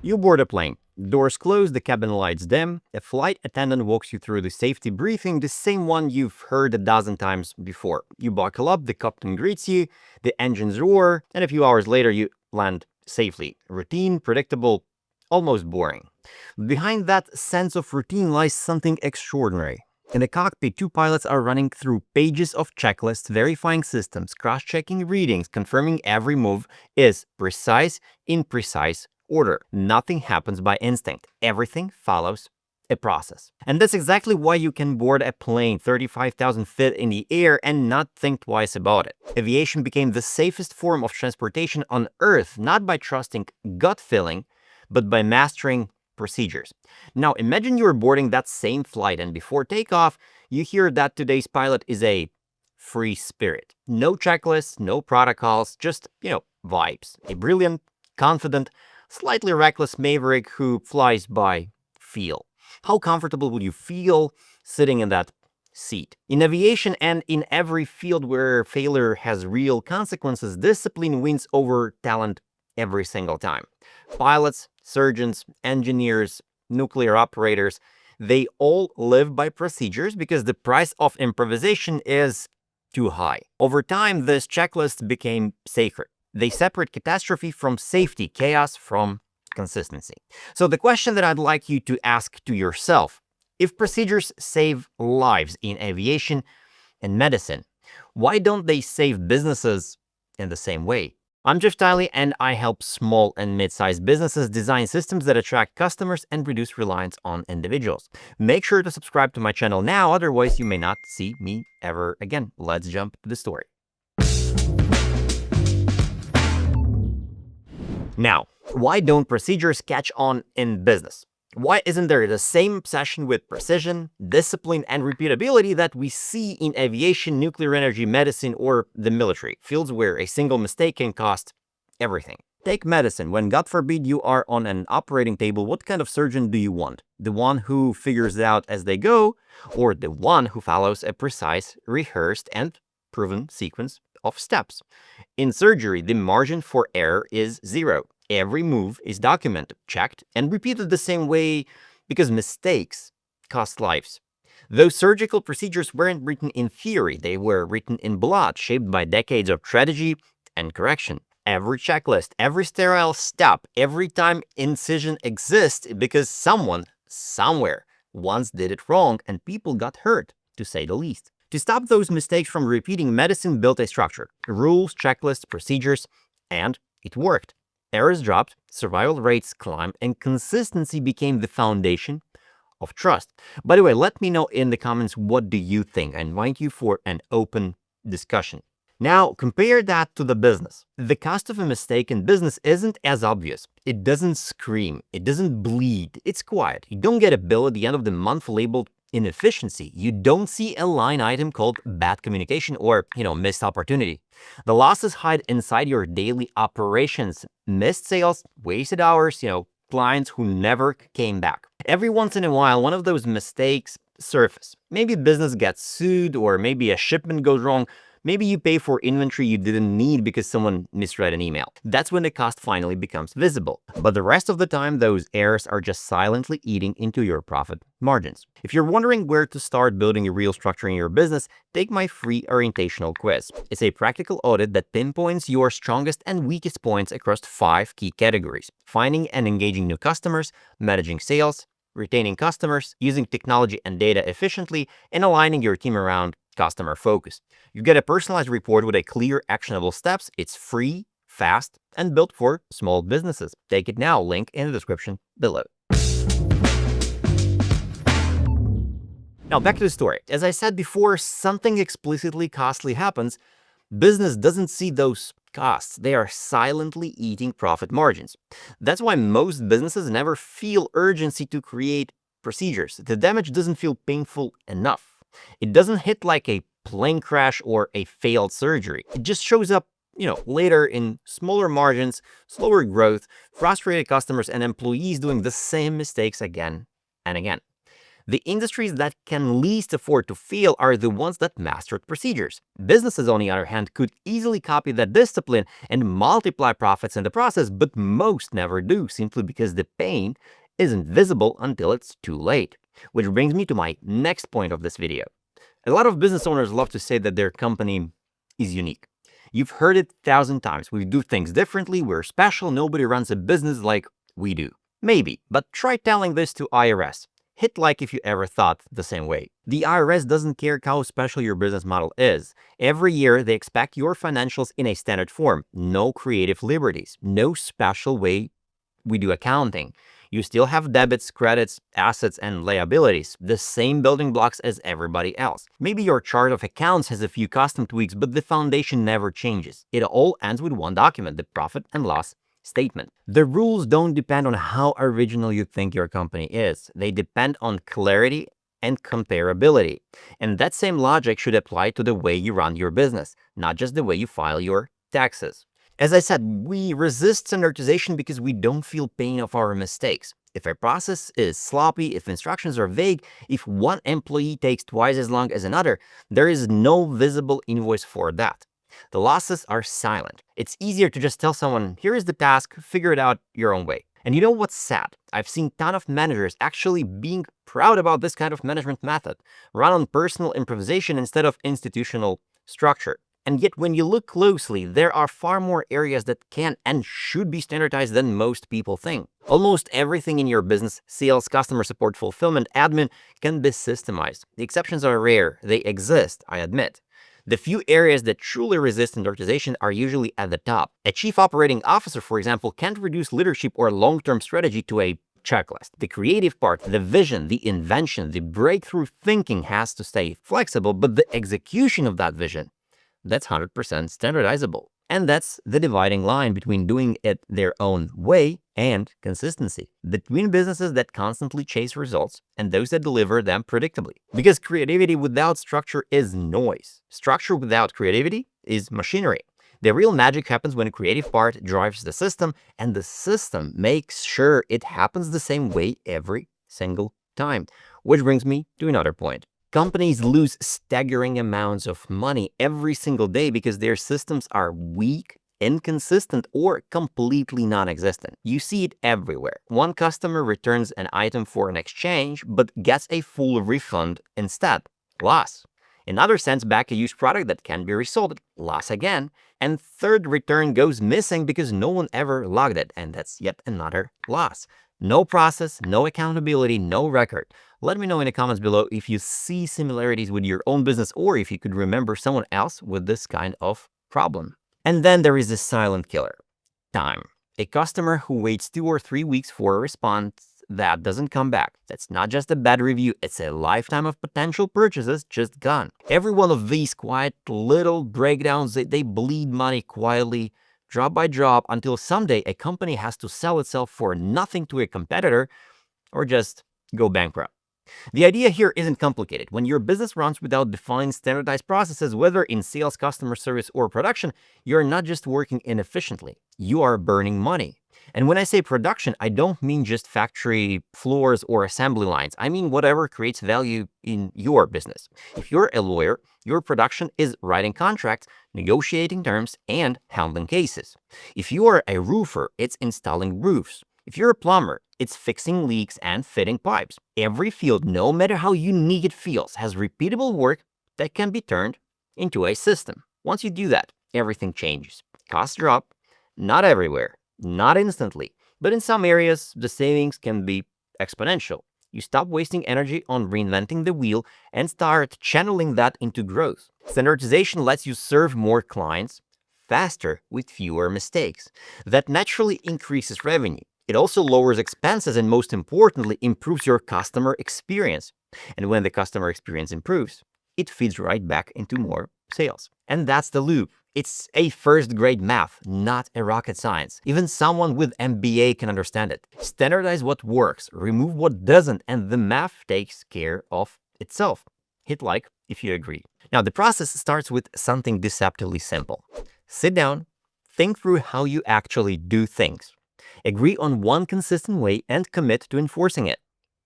You board a plane. Doors close, the cabin lights dim. A flight attendant walks you through the safety briefing, the same one you've heard a dozen times before. You buckle up, the captain greets you, the engines roar, and a few hours later you land safely. Routine, predictable, almost boring. Behind that sense of routine lies something extraordinary. In the cockpit, two pilots are running through pages of checklists, verifying systems, cross-checking readings, confirming every move is precise in precise order. Nothing happens by instinct. Everything follows a process. And that's exactly why you can board a plane 35,000 feet in the air and not think twice about it. Aviation became the safest form of transportation on Earth, not by trusting gut feeling, but by mastering procedures. Now, imagine you're boarding that same flight and before takeoff, you hear that today's pilot is a free spirit. No checklists, no protocols, just, vibes. A brilliant, confident, slightly reckless maverick who flies by feel. How comfortable would you feel sitting in that seat? In aviation and in every field where failure has real consequences, discipline wins over talent every single time. Pilots, surgeons, engineers, nuclear operators, they all live by procedures because the price of improvisation is too high. Over time, this checklist became sacred. They separate catastrophe from safety, chaos from consistency. So the question that I'd like you to ask to yourself, if procedures save lives in aviation and medicine, why don't they save businesses in the same way? I'm Jeff Tiley, and I help small and mid-sized businesses design systems that attract customers and reduce reliance on individuals. Make sure to subscribe to my channel now, otherwise you may not see me ever again. Let's jump to the story. Now, why don't procedures catch on in business? Why isn't there the same obsession with precision, discipline, and repeatability that we see in aviation, nuclear energy, medicine, or the military, fields where a single mistake can cost everything? Take medicine. When, God forbid, you are on an operating table, what kind of surgeon do you want? The one who figures it out as they go, or the one who follows a precise, rehearsed, and proven sequence of steps? In surgery, the margin for error is zero. Every move is documented, checked, and repeated the same way because mistakes cost lives. Those surgical procedures weren't written in theory, they were written in blood, shaped by decades of strategy and correction. Every checklist, every sterile step, every time incision exists because someone, somewhere, once did it wrong and people got hurt, to say the least. To stop those mistakes from repeating, medicine built a structure, rules, checklists, procedures, and it worked. Errors dropped, survival rates climbed, and consistency became the foundation of trust. By the way, let me know in the comments what do you think. I invite you for an open discussion. Now, compare that to the business. The cost of a mistake in business isn't as obvious. It doesn't scream. It doesn't bleed. It's quiet. You don't get a bill at the end of the month labeled inefficiency. You don't see a line item called bad communication or, missed opportunity. The losses hide inside your daily operations. Missed sales, wasted hours, clients who never came back. Every once in a while, one of those mistakes surface. Maybe business gets sued, or maybe a shipment goes wrong. Maybe you pay for inventory you didn't need because someone misread an email. That's when the cost finally becomes visible. But the rest of the time, those errors are just silently eating into your profit margins. If you're wondering where to start building a real structure in your business, take my free orientational quiz. It's a practical audit that pinpoints your strongest and weakest points across 5 key categories: finding and engaging new customers, managing sales, retaining customers, using technology and data efficiently, and aligning your team around customer focus. You get a personalized report with a clear, actionable steps. It's free, fast, and built for small businesses. Take it now, link in the description below. Now back to the story. As I said before, something explicitly costly happens. Business doesn't see those costs. They are silently eating profit margins. That's why most businesses never feel urgency to create procedures. The damage doesn't feel painful enough. It doesn't hit like a plane crash or a failed surgery. It just shows up, later in smaller margins, slower growth, frustrated customers, and employees doing the same mistakes again and again. The industries that can least afford to fail are the ones that mastered procedures. Businesses, on the other hand, could easily copy that discipline and multiply profits in the process, but most never do, simply because the pain isn't visible until it's too late. Which brings me to my next point of this video. A lot of business owners love to say that their company is unique. You've heard it 1,000 times. We do things differently, we're special, nobody runs a business like we do. Maybe, but try telling this to IRS. Hit like if you ever thought the same way. The IRS doesn't care how special your business model is. Every year, they expect your financials in a standard form. No creative liberties. No special way we do accounting. You still have debits, credits, assets, and liabilities, the same building blocks as everybody else. Maybe your chart of accounts has a few custom tweaks, but the foundation never changes. It all ends with one document, the profit and loss statement. The rules don't depend on how original you think your company is. They depend on clarity and comparability. And that same logic should apply to the way you run your business, not just the way you file your taxes. As I said, we resist standardization because we don't feel pain of our mistakes. If a process is sloppy, if instructions are vague, if one employee takes twice as long as another, there is no visible invoice for that. The losses are silent. It's easier to just tell someone, here is the task, figure it out your own way. And you know what's sad? I've seen a ton of managers actually being proud about this kind of management method, run on personal improvisation instead of institutional structure. And yet when you look closely, there are far more areas that can and should be standardized than most people think. Almost everything in your business, sales, customer support, fulfillment, admin, can be systemized. The exceptions are rare. They exist, I admit. The few areas that truly resist standardization are usually at the top. A chief operating officer, for example, can't reduce leadership or long-term strategy to a checklist. The creative part, the vision, the invention, the breakthrough thinking has to stay flexible, but the execution of that vision, that's 100% standardizable. And that's the dividing line between doing it their own way and consistency. Between businesses that constantly chase results and those that deliver them predictably. Because creativity without structure is noise. Structure without creativity is machinery. The real magic happens when a creative part drives the system, and the system makes sure it happens the same way every single time. Which brings me to another point. Companies lose staggering amounts of money every single day because their systems are weak, inconsistent, or completely non-existent. You see it everywhere. One customer returns an item for an exchange, but gets a full refund instead. Loss. Another sends back a used product that can be resold. Loss again. And third return goes missing because no one ever logged it, and that's yet another loss. No process, no accountability, no record. Let me know in the comments below if you see similarities with your own business or if you could remember someone else with this kind of problem. And then there is the silent killer. Time. A customer who waits 2 or 3 weeks for a response that doesn't come back. That's not just a bad review, it's a lifetime of potential purchases just gone. Every one of these quiet little breakdowns, they bleed money quietly, drop by drop, until someday a company has to sell itself for nothing to a competitor or just go bankrupt. The idea here isn't complicated. When your business runs without defined standardized processes, whether in sales, customer service, or production, you're not just working inefficiently, you are burning money. And when I say production, I don't mean just factory floors or assembly lines. I mean whatever creates value in your business. If you're a lawyer, your production is writing contracts, negotiating terms, and handling cases. If you are a roofer, it's installing roofs. If you're a plumber, it's fixing leaks and fitting pipes. Every field, no matter how unique it feels, has repeatable work that can be turned into a system. Once you do that, everything changes. Costs drop, not everywhere, not instantly, but in some areas, the savings can be exponential. You stop wasting energy on reinventing the wheel and start channeling that into growth. Standardization lets you serve more clients faster with fewer mistakes. That naturally increases revenue. It also lowers expenses and, most importantly, improves your customer experience. And when the customer experience improves, it feeds right back into more sales. And that's the loop. It's a first-grade math, not a rocket science. Even someone with MBA can understand it. Standardize what works, remove what doesn't, and the math takes care of itself. Hit like if you agree. Now, the process starts with something deceptively simple. Sit down, think through how you actually do things. Agree on one consistent way and commit to enforcing it.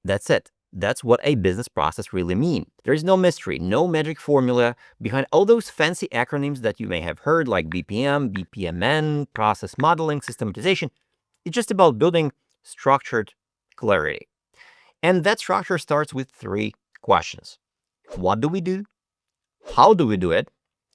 That's it. That's what a business process really means. There is no mystery, no magic formula behind all those fancy acronyms that you may have heard, like BPM, BPMN, process modeling, systematization. It's just about building structured clarity. And that structure starts with three questions. What do we do? How do we do it?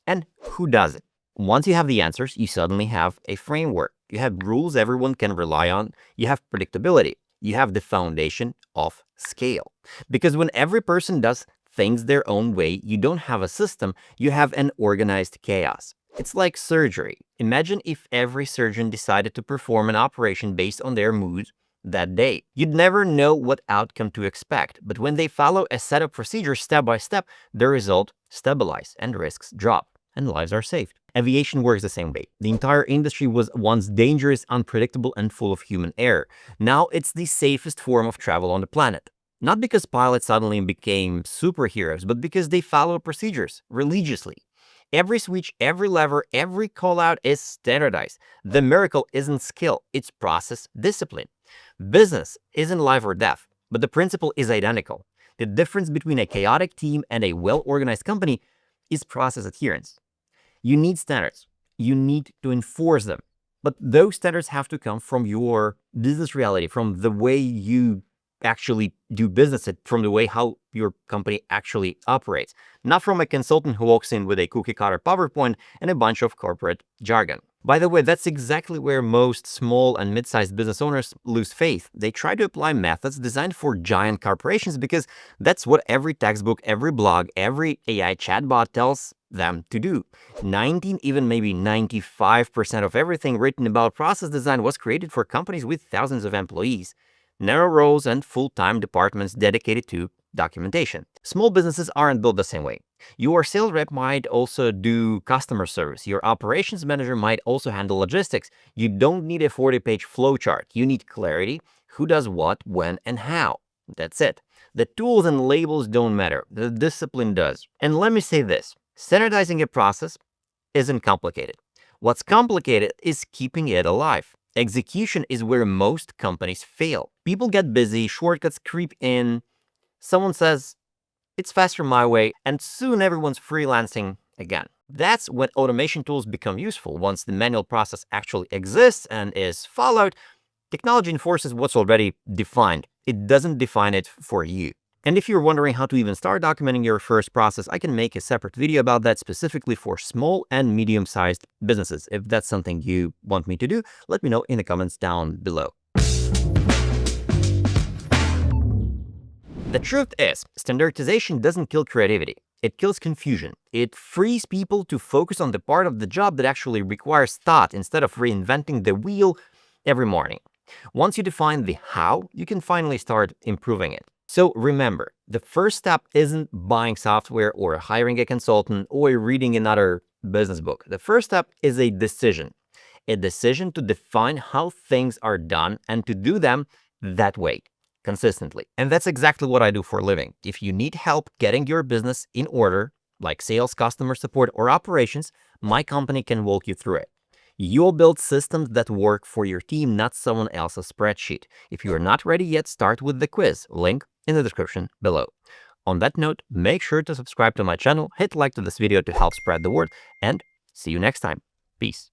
And who does it? Once you have the answers, you suddenly have a framework. You have rules everyone can rely on. You have predictability. You have the foundation of scale. Because when every person does things their own way, you don't have a system, you have an organized chaos. It's like surgery. Imagine if every surgeon decided to perform an operation based on their mood that day. You'd never know what outcome to expect, but when they follow a set of procedures step by step, the result stabilizes and risks drop and lives are saved. Aviation works the same way. The entire industry was once dangerous, unpredictable, and full of human error. Now it's the safest form of travel on the planet. Not because pilots suddenly became superheroes, but because they follow procedures religiously. Every switch, every lever, every call out is standardized. The miracle isn't skill, it's process discipline. Business isn't life or death, but the principle is identical. The difference between a chaotic team and a well-organized company is process adherence. You need standards. You need to enforce them. But those standards have to come from your business reality, from the way you actually do business, from the way how your company actually operates, not from a consultant who walks in with a cookie cutter PowerPoint and a bunch of corporate jargon. By the way, that's exactly where most small and mid-sized business owners lose faith. They try to apply methods designed for giant corporations because that's what every textbook, every blog, every AI chatbot tells them to do. 19, even maybe 95% of everything written about process design was created for companies with thousands of employees. Narrow roles and full-time departments dedicated to documentation. Small businesses aren't built the same way. Your sales rep might also do customer service. Your operations manager might also handle logistics. You don't need a 40-page flowchart. You need clarity, who does what, when, and how. That's it. The tools and labels don't matter. The discipline does. And let me say this. Standardizing a process isn't complicated. What's complicated is keeping it alive. Execution is where most companies fail. People get busy, shortcuts creep in, someone says, it's faster my way, and soon everyone's freelancing again. That's when automation tools become useful. Once the manual process actually exists and is followed, technology enforces what's already defined. It doesn't define it for you. And if you're wondering how to even start documenting your first process, I can make a separate video about that specifically for small and medium-sized businesses. If that's something you want me to do, let me know in the comments down below. The truth is, standardization doesn't kill creativity. It kills confusion. It frees people to focus on the part of the job that actually requires thought instead of reinventing the wheel every morning. Once you define the how, you can finally start improving it. So remember, the first step isn't buying software or hiring a consultant or reading another business book. The first step is a decision to define how things are done and to do them that way, consistently. And that's exactly what I do for a living. If you need help getting your business in order, like sales, customer support, or operations, my company can walk you through it. You'll build systems that work for your team, not someone else's spreadsheet. If you're not ready yet, start with the quiz, link in the description below. On that note, make sure to subscribe to my channel, hit like to this video to help spread the word, and see you next time. Peace.